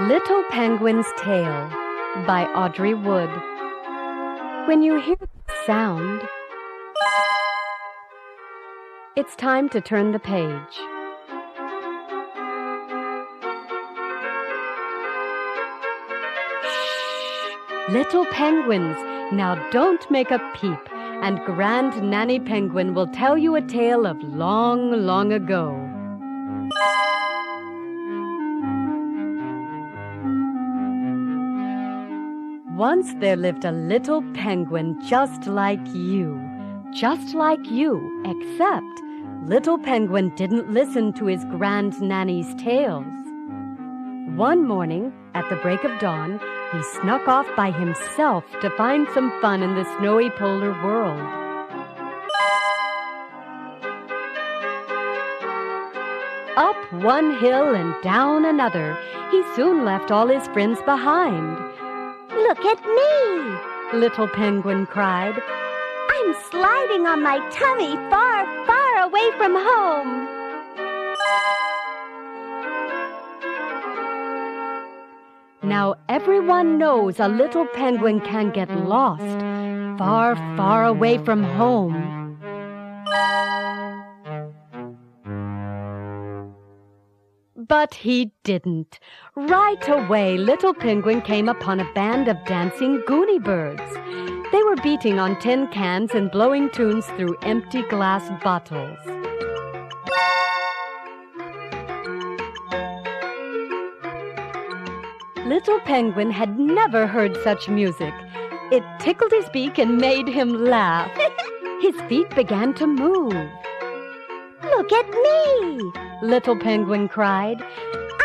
Little Penguin's Tale by Audrey Wood. When you hear the sound, it's time to turn the page. Shh! Little penguins, now don't make a peep, and Grand Nanny Penguin will tell you a tale of long, long ago. Once there lived a little penguin just like you, except little penguin didn't listen to his grand nanny's tales. One morning, at the break of dawn, he snuck off by himself to find some fun in the snowy polar world. Up one hill and down another, he soon left all his friends behind. "Look at me!" Little penguin cried. "I'm sliding on my tummy far, far away from home." Now everyone knows a little penguin can get lost far, far away from home. But he didn't. Right away, little penguin came upon a band of dancing goony birds. They were beating on tin cans and blowing tunes through empty glass bottles. Little penguin had never heard such music. It tickled his beak and made him laugh. His feet began to move. "Look at me!" Little penguin cried.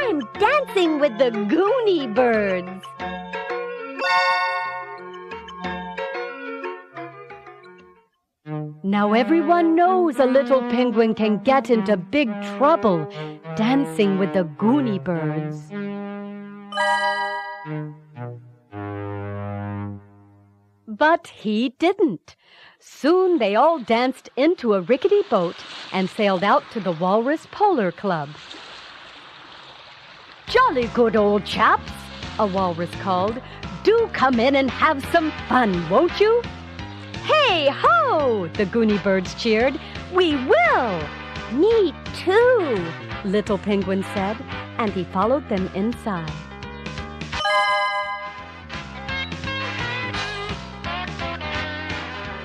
"I'm dancing with the goony birds." Now everyone knows a little penguin can get into big trouble dancing with the goony birds. But he didn't. Soon they all danced into a rickety boat and sailed out to the Walrus Polar Club. "Jolly good old chaps," a walrus called. "Do come in and have some fun, won't you?" "Hey ho!" the goony birds cheered. "We will!" "Me too," Little Penguin said, and he followed them inside.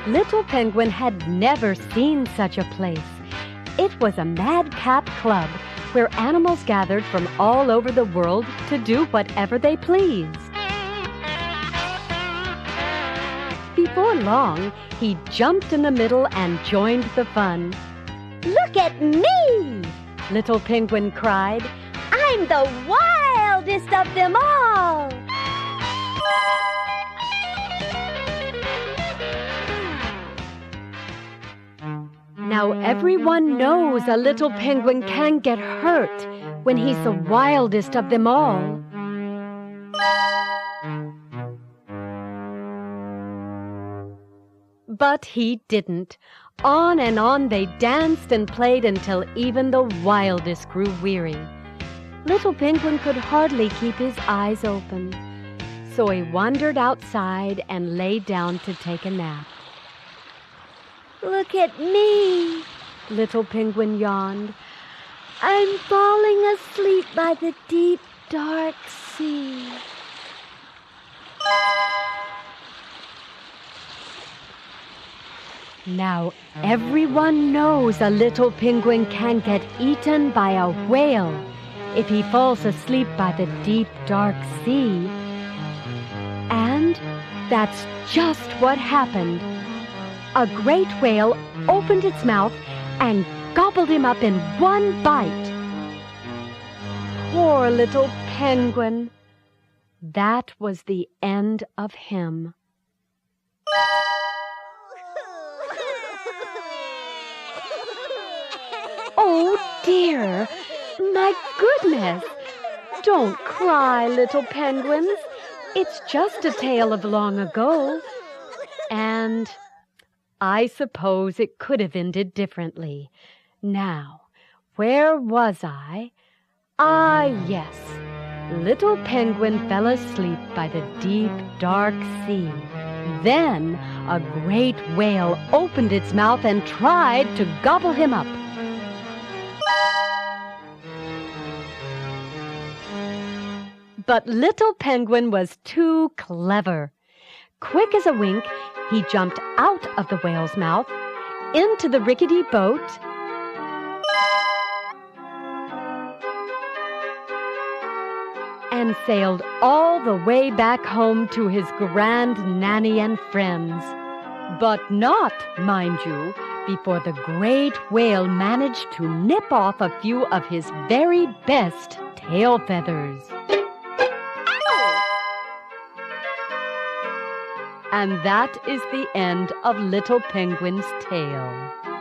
Little Penguin had never seen such a place. It was a madcap club where animals gathered from all over the world to do whatever they pleased. Before long, he jumped in the middle and joined the fun. "Look at me!" Little Penguin cried. "I'm the wildest of them all!" Now everyone knows a little penguin can get hurt when he's the wildest of them all. But he didn't. On and on they danced and played until even the wildest grew weary. Little penguin could hardly keep his eyes open, so he wandered outside and lay down to take a nap. "Look at me," Little penguin yawned. "I'm falling asleep by the deep, dark sea." Now everyone knows a little penguin can get eaten by a whale if he falls asleep by the deep, dark sea. And that's just what happened. A great whale opened its mouth and gobbled him up in one bite. Poor little penguin. That was the end of him. Oh dear, my goodness. Don't cry, little penguins. It's just a tale of long ago. And I suppose it could have ended differently. Now, where was I? Ah, yes. Little Penguin fell asleep by the deep, dark sea. Then a great whale opened its mouth and tried to gobble him up. But Little Penguin was too clever. Quick as a wink, he jumped out of the whale's mouth, into the rickety boat, and sailed all the way back home to his grand nanny and friends. But not, mind you, before the great whale managed to nip off a few of his very best tail feathers. And that is the end of Little Penguin's tale.